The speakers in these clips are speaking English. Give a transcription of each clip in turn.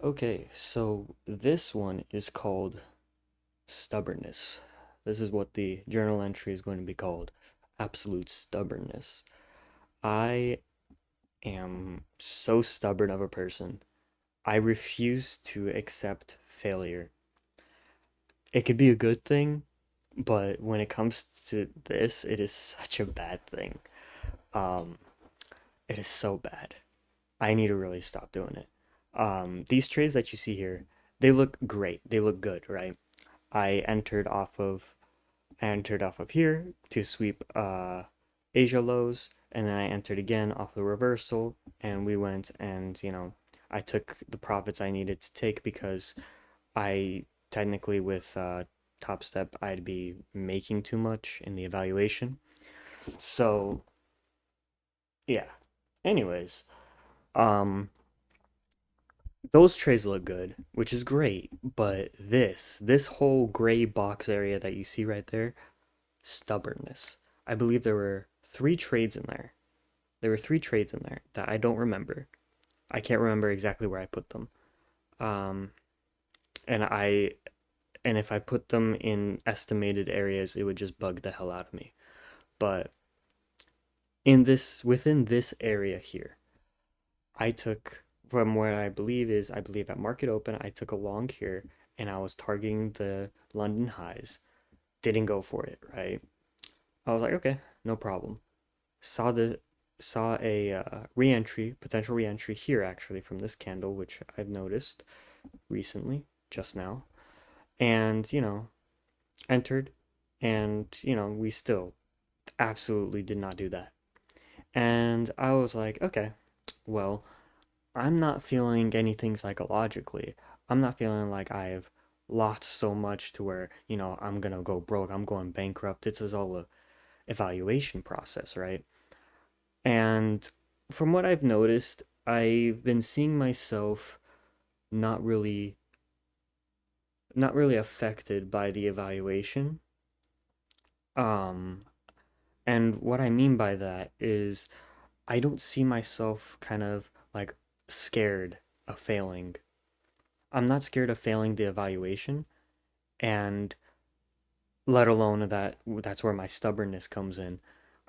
Okay, so this one is called stubbornness. This is what the journal entry is going to be called. Absolute stubbornness. I am so stubborn of a person. I refuse to accept failure. It could be a good thing, but when it comes to this, it is such a bad thing. Um, it is so bad. I need to really stop doing it. These trades that you see here, they look great. They look good, right? I entered off of I entered off of here to sweep Asia lows, and then I entered again off the reversal, and we went and I took the profits I needed to take because I technically with Top Step I'd be making too much in the evaluation. So yeah. Anyways, um, those trays look good, which is great, but this whole gray box area that you see right there, stubbornness. I believe there were three trades in there. There were three trades in there that I don't remember. I can't remember exactly where I put them. Um, and I and if I put them in estimated areas, it would just bug the hell out of me. But in this within this area here, I took from where I believe at market open, I took a long here and I was targeting the London highs. Didn't go for it, right? I was like, okay, no problem. Saw the saw a re-entry, potential re-entry here actually from this candle, which I've noticed recently, just now, and entered, and we still absolutely did not do that. And I was like, okay, well, I'm not feeling anything psychologically. I'm not feeling like I've lost so much to where I'm gonna go broke. I'm going bankrupt. This is all a evaluation process, right? And from what I've noticed, I've been seeing myself not really not really affected by the evaluation. Um, and what I mean by that is I don't see myself kind of like scared of failing. I'm not scared of failing the evaluation, and let alone that's where my stubbornness comes in.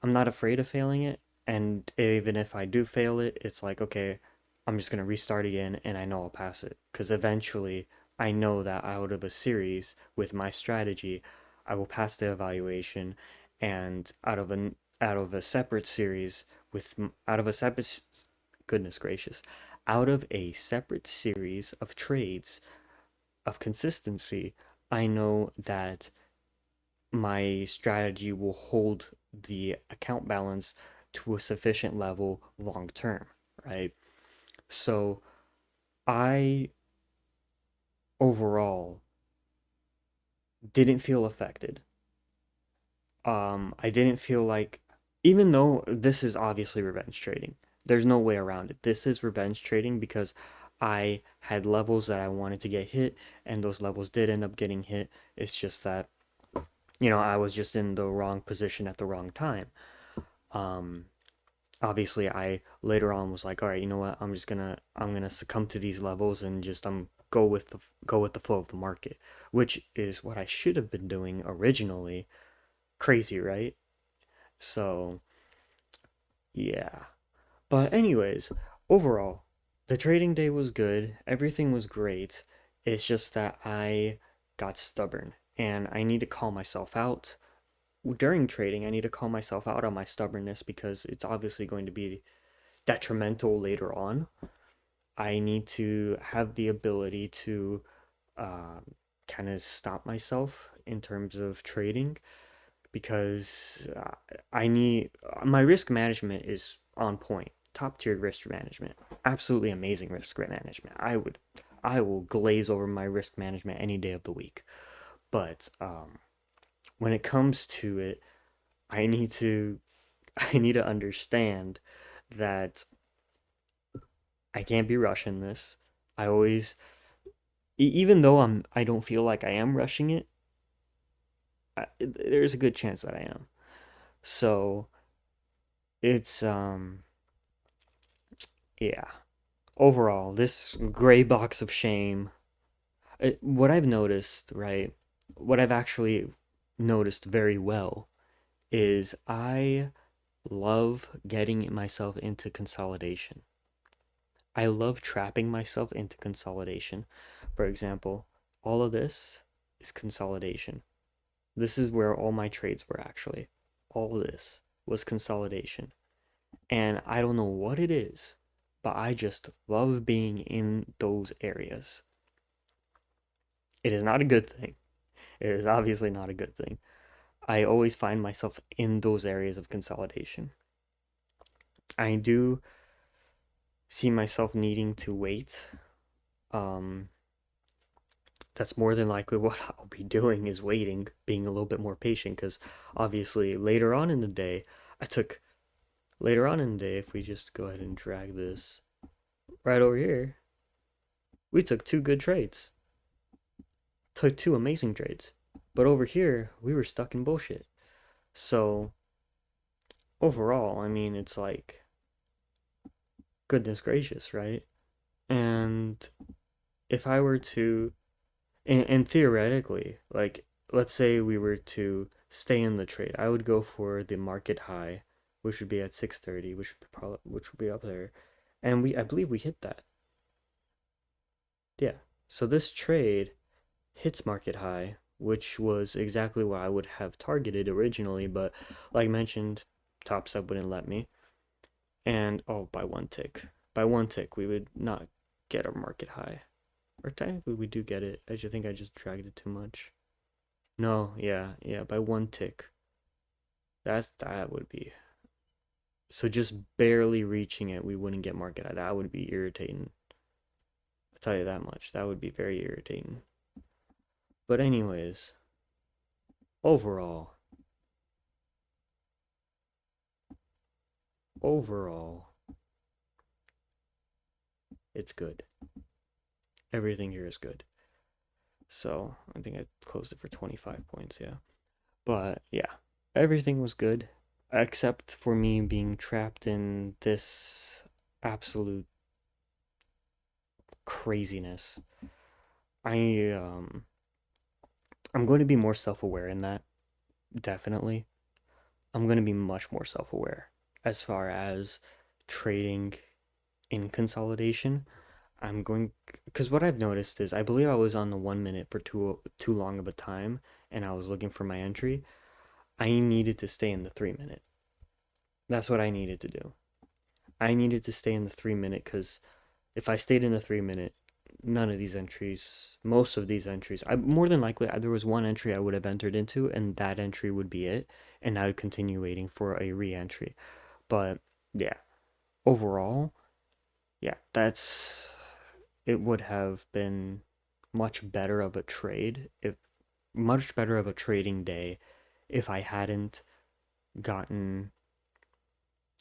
I'm not afraid of failing it, and even if I do fail it, it's like, okay, I'm just gonna restart again, and I know I'll pass it because eventually I know that out of a series with my strategy, I will pass the evaluation, and out of a separate series out of a separate goodness gracious, out of a separate series of trades of consistency, I know that my strategy will hold the account balance to a sufficient level long term, right? So I overall didn't feel affected. I didn't feel like, even though this is obviously revenge trading, there's no way around it. This is revenge trading because I had levels that I wanted to get hit, and those levels did end up getting hit. It's just that, I was just in the wrong position at the wrong time. Um, Obviously I later on was like, all right, you know what? I'm gonna succumb to these levels and just go with the flow of the market, which is what I should have been doing originally. Crazy, right? So yeah. But anyways, overall, the trading day was good. Everything was great. It's just that I got stubborn and I need to call myself out. During trading, I need to call myself out on my stubbornness because it's obviously going to be detrimental later on. I need to have the ability to kind of stop myself in terms of trading because I need my risk management is on point. Top tier risk management. Absolutely amazing risk management. I will glaze over my risk management any day of the week. But when it comes to it, I need to I need to understand that I can't be rushing this. I always even though I don't feel like I am rushing it, there's a good chance that I am. So it's yeah. overall, this gray box of shame, what I've noticed, right? What I've actually noticed very well is I love getting myself into consolidation. I love trapping myself into consolidation. For example, all of this is consolidation. This is where all my trades were actually. All of this was consolidation. And I don't know what it is, but I just love being in those areas. It is not a good thing. It is obviously not a good thing. I always find myself in those areas of consolidation. I do see myself needing to wait. Um, that's more than likely what I'll be doing is waiting, being a little bit more patient, because obviously later on in the day, I took later on in the day, if we just go ahead and drag this right over here, we took two good trades, took two amazing trades. But over here, we were stuck in bullshit. So overall, I mean, it's like, goodness gracious, right? And if I were to, and theoretically, like, let's say we were to stay in the trade, I would go for the market high, which would be at 630, which would be up there, and I believe we hit that. Yeah. So this trade hits market high, which was exactly what I would have targeted originally, but like mentioned, Top Step wouldn't let me. And oh, by one tick. By one tick, we would not get a market high. Or technically we do get it. I just think I just dragged it too much. No, yeah, yeah, by one tick. That would be. So just barely reaching it, we wouldn't get market high. That would be irritating. I'll tell you that much. That would be very irritating. But anyways, overall, overall, it's good. Everything here is good. So I think I closed it for 25 points, yeah. But yeah, everything was good except for me being trapped in this absolute craziness. I I'm going to be more self-aware in that, definitely. I'm going to be much more self-aware as far as trading in consolidation. I'm going because what I've noticed is I believe I was on the 1 minute for too long of a time and I was looking for my entry. I needed to stay in the 3 minute. That's what I needed to do. I needed to stay in the 3 minute because if I stayed in the 3 minute, none of these entries, most of these entries, I more than likely there was one entry I would have entered into, and that entry would be it, and I would continue waiting for a re-entry. But yeah, overall, yeah, that's it would have been much better of a trade if much better of a trading day if I hadn't gotten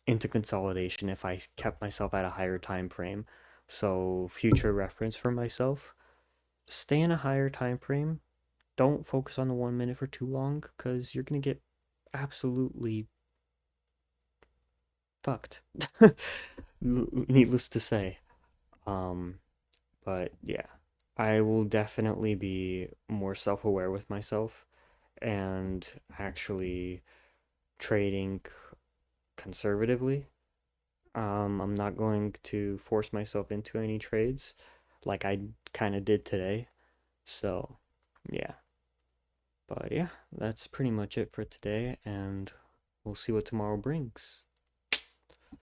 into consolidation if I kept myself at a higher time frame. So future reference for myself, stay in a higher time frame. Don't focus on the 1 minute for too long because you're gonna get absolutely fucked. Needless to say. Um, but yeah, I will definitely be more self-aware with myself and actually trading conservatively. I'm not going to force myself into any trades like I kind of did today. So, yeah. But yeah, that's pretty much it for today, and we'll see what tomorrow brings.